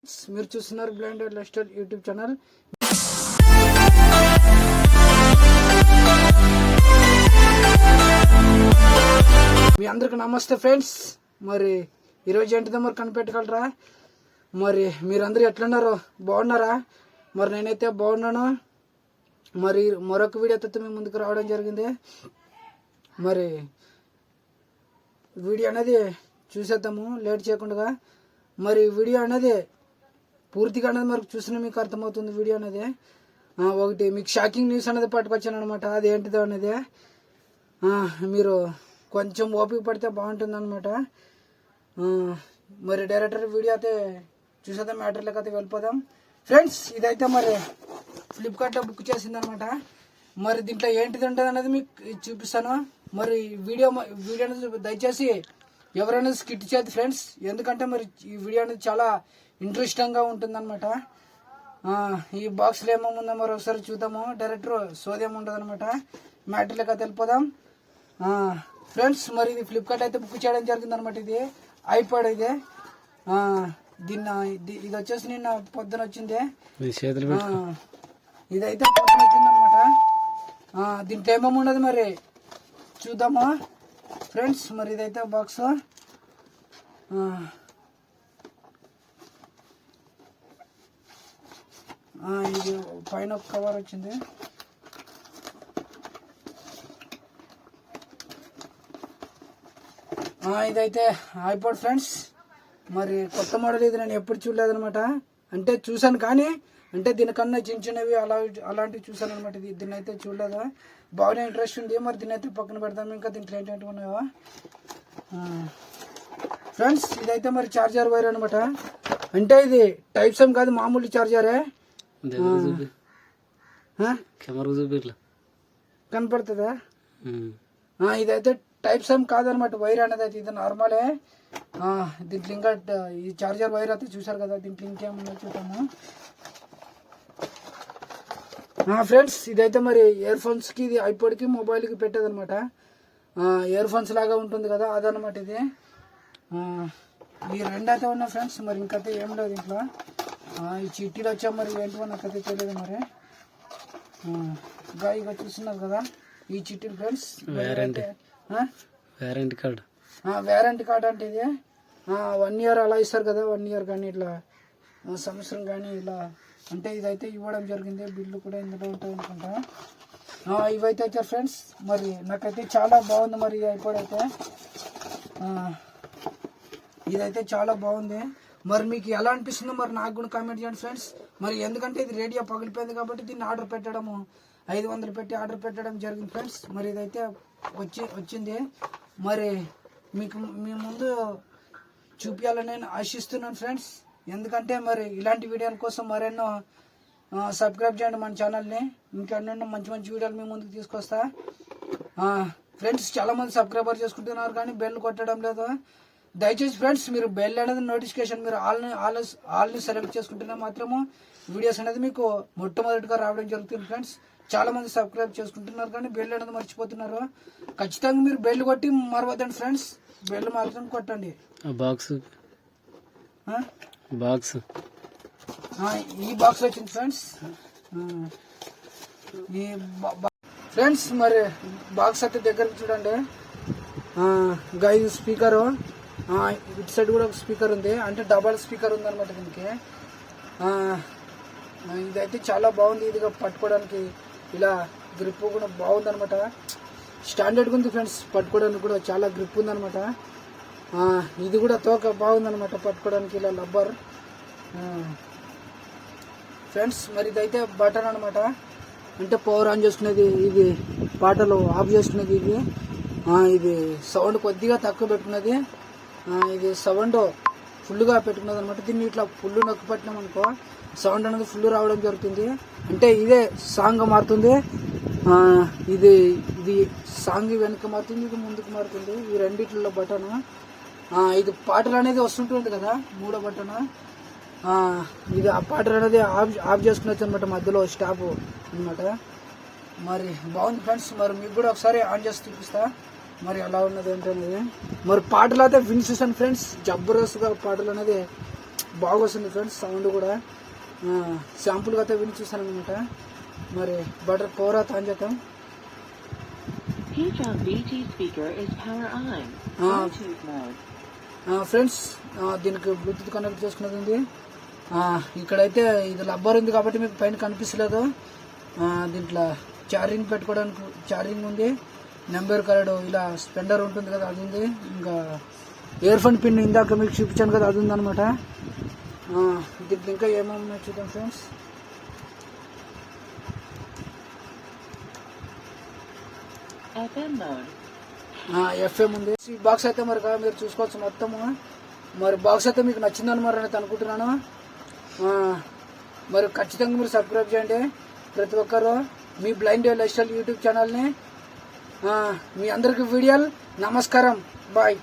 మీరు చూస్తున్నారు blinded Lester YouTube channel. మీ అందరికి నమస్తే ఫ్రెండ్స్. మరి ఈరోజు ఏంటిదో మరి కనిపెట్టగలరా? మరి మీరందరూ ఎట్లున్నారో బాగున్నారా? మరి నేనైతే బాగున్నాను. మరి మరొక వీడియోతో మీ ముందుకు రావడం జరిగింది. మరి వీడియో అనేది చూసేద్దాము లేట్ చేయకుండా. మరి వీడియో అనేది పూర్తిగా అనేది మనకు చూసిన మీకు అర్థమవుతుంది. వీడియో అనేది ఒకటి మీకు షాకింగ్ న్యూస్ అనేది పట్టుకొచ్చాను అనమాట. అది ఏంటిదో అనేది మీరు కొంచెం ఓపిక పడితే బాగుంటుంది అనమాట. మరి డైరెక్టర్ వీడియో అయితే చూసేద్దాం, మ్యాటర్లోకి అయితే వెళ్ళిపోదాం ఫ్రెండ్స్. ఇదైతే మరి ఫ్లిప్కార్ట్లో బుక్ చేసింది అనమాట. మరి దీంట్లో ఏంటిది ఉంటుంది అనేది మీకు చూపిస్తాను. మరి వీడియో అనేది దయచేసి ఎవరైనా స్కిట్ చేయదు ఫ్రెండ్స్, ఎందుకంటే మరి ఈ వీడియో అనేది చాలా ఇంట్రెస్టింగ్గా ఉంటుందన్నమాట. ఈ బాక్స్లో ఏమేముందో మరి ఒకసారి చూద్దాము. డైరెక్టర్ సోదేం ఉండదు అనమాట. మ్యాటర్లోకి అయితే వెళ్ళిపోదాం ఫ్రెండ్స్. మరి ఇది ఫ్లిప్కార్ట్ అయితే బుక్ చేయడం జరిగింది అనమాట. ఇది ఐపాడ్ ఇది ఇది వచ్చేసి నిన్న పొద్దున వచ్చింది. ఇదైతే పొద్దున వచ్చింది అనమాట. దీంట్లో ఏమేమి ఉండదు మరి చూద్దాము ఫ్రెండ్స్. మరి ఇదైతే బాక్స్. ఇది పైన ఒక కవర్ వచ్చింది. ఇదైతే ఐపాడ్ ఫ్రెండ్స్. మరి కొత్త మోడల్ ఇది నేను ఎప్పుడు చూడలేదనమాట. అంటే చూశాను కానీ అంటే దీనికన్నా చిన్న చిన్నవి అలాంటివి చూసాను అనమాట. దీన్ని అయితే చూడలేదు. బాగానే ఇంట్రెస్ట్ ఉంది. మరి దీన్ని అయితే పక్కన పెడతాము. ఇంకా దీంట్లో ఏంటంటే ఉన్నాయో ఫ్రెండ్స్. ఇదైతే మరి చార్జర్ వైర్ అనమాట. అంటే ఇది టైప్స్ ఏం కాదు, మామూలు చార్జరే. కనపడుతుందా? ఇదైతే టైప్స్ ఏం కాదనమాట. వైర్ అనేది అయితే ఇది నార్మలే. దీంట్లో ఇంకా ఈ చార్జర్ వైర్ అయితే చూసారు కదా. దీంట్లో ఇంకేమన్నా చూద్దాము ఫ్రెండ్స్. ఇదైతే మరి ఇయర్ ఫోన్స్కి, ఇది ఐపాడ్కి మొబైల్కి పెట్టేదనమాట. ఇయర్ ఫోన్స్ లాగా ఉంటుంది కదా, అదనమాట ఇది. ఈ రెండు అయితే ఉన్నా ఫ్రెండ్స్. మరి ఇంకైతే ఏం లేదు ఇంట్లో. ఈ చిట్టీలు వచ్చా మరి ఏంటో నాకైతే తెలియదు. మరి ఇక చూస్తున్నారు కదా ఈ చిట్టీలు friends. Warranty card. Warranty card అంటే ఇది 1 year అలా ఇస్తారు కదా. 1 year కానీ ఇట్లా సంవత్సరం కానీ ఇలా అంటే ఇదైతే ఇవ్వడం జరిగింది. బిల్లు కూడా ఇందులో ఉంటుంది అనుకుంటా. ఇవైతే వచ్చారు ఫ్రెండ్స్. మరి నాకైతే చాలా బాగుంది. మరి ఐపాడ్ అయితే ఇదైతే చాలా బాగుంది. మరి మీకు ఎలా అనిపిస్తుందో మరి నాకు కూడా కామెంట్ చేయండి ఫ్రెండ్స్. మరి ఎందుకంటే ఇది రేడియో పగిలిపోయింది కాబట్టి దీన్ని ఆర్డర్ పెట్టడము 500 పెట్టి ఆర్డర్ పెట్టడం జరిగింది ఫ్రెండ్స్. మరి ఇదైతే వచ్చింది. మరి మీకు మీ ముందు చూపించాలని నేను ఆశిస్తున్నాను ఫ్రెండ్స్. ఎందుకంటే మరి ఇలాంటి వీడియోల కోసం మరెన్నో సబ్స్క్రైబ్ చేయండి మన ఛానల్ని. ఇంకెన్నెన్నో మంచి మంచి వీడియోలు మీ ముందుకు తీసుకొస్తా ఫ్రెండ్స్. చాలామంది సబ్స్క్రైబర్ చేసుకుంటున్నారు కానీ బెల్ కొట్టడం లేదు. దయచేసి ఫ్రెండ్స్ మీరు బెల్ అనేది నోటిఫికేషన్ మీరు ఆల్ని సెలెక్ట్ చేసుకుంటున్నా మాత్రము వీడియోస్ అనేది మీకు మొట్టమొదటిగా రావడం జరుగుతుంది ఫ్రెండ్స్. చాలా మంది సబ్స్క్రైబ్ చేసుకుంటున్నారు కానీ బెల్ అనేది మర్చిపోతున్నారు. ఖచ్చితంగా మీరు బెల్ కొట్టి మరవద్దండి ఫ్రెండ్స్. బెల్ మాత్రం కొట్టండి. ఈ బాక్స్ వచ్చింది ఫ్రెండ్స్. ఈ ఫ్రెండ్స్ మరి బాక్స్ అయితే దగ్గరికి చూడండి. ఇది స్పీకరు. ఇటు సైడ్ కూడా ఒక స్పీకర్ ఉంది. అంటే డబల్ స్పీకర్ ఉంది అనమాట దీనికి. ఇదైతే చాలా బాగుంది. ఇది పట్టుకోవడానికి ఇలా గ్రిప్ కూడా బాగుంది అనమాట. స్టాండర్డ్గా ఉంది ఫ్రెండ్స్. పట్టుకోవడానికి కూడా చాలా గ్రిప్ ఉందనమాట. ఇది కూడా తోక బాగుందనమాట పట్టుకోవడానికి. ఇలా రబ్బర్ ఫ్రెండ్స్. మరి ఇదైతే బటన్ అనమాట. అంటే పవర్ ఆన్ చేసుకునేది, ఇది పాటలు ఆఫ్ చేసుకునేది. ఇది సౌండ్ కొద్దిగా తక్కువ పెట్టుకున్నది. ఇది సౌండ్ ఫుల్గా పెట్టుకున్నది అనమాట. దీన్ని ఇట్లా ఫుల్ నొక్కి పెట్టినాం అనుకో సౌండ్ అనేది ఫుల్ రావడం జరుగుతుంది. అంటే ఇదే సాంగ్ మారుతుంది. ఇది సాంగ్ వెనక మారుతుంది, ఇది ముందుకు మారుతుంది. ఈ రెండిట్లో బటన్. ఇది పాటలు అనేది వస్తుంటుంది కదా, 3వ బటన్. ఇది ఆ పాటలు అనేది ఆఫ్ చేసుకునేది అనమాట. మధ్యలో స్టాప్ అనమాట. మరి బాగుంది ఫ్రెండ్స్. మరి మీకు కూడా ఒకసారి ఆన్ చేసి చూపిస్తా మరి ఎలా ఉన్నది ఏంటనేది. మరి పాటలు అయితే వినిపిస్తాను ఫ్రెండ్స్. జబర్దస్త్గా పాటలు అనేది బాగా వస్తుంది ఫ్రెండ్స్ సౌండ్ కూడా. శాంపుల్గా అయితే విని చూసాను అనమాట. మరి బటర్ పవర్ అయితే ఆన్ చేద్దాం. ఫ్రెండ్స్ దీనికి బ్లూటూత్ కనెక్ట్ చేసుకున్నది ఉంది. ఇక్కడైతే ఇది రబ్బర్ ఉంది కాబట్టి మీకు పైన కనిపిస్తలేదు. దీంట్లో ఛార్జింగ్ పెట్టుకోవడానికి ఛార్జింగ్ ఉంది. నెంబర్ కార్డు ఇలా స్పెండర్ ఉంటుంది కదా అది ఉంది. ఇంకా ఇయర్ ఫోన్ పిన్ ఇందాక మీకు చూపించాను కదా అది ఉందన్నమాట. దీంట్లో ఇంకా ఏమన్నా చూద్దాం ఫ్రెండ్స్. ఎఫ్ఎం ఉంది. ఈ బాక్స్ అయితే మరి మీరు చూసుకోవచ్చు మొత్తము. మరి బాక్స్ అయితే మీకు నచ్చిందని మరి నేను అనుకుంటున్నాను. మరి ఖచ్చితంగా మీరు సబ్స్క్రైబ్ చేయండి ప్రతి ఒక్కరు మీ బ్లైండ్ లైఫ్ స్టైల్ యూట్యూబ్ ఛానల్ని. మీ అందరికి వీడియోలు నమస్కారం, బాయ్.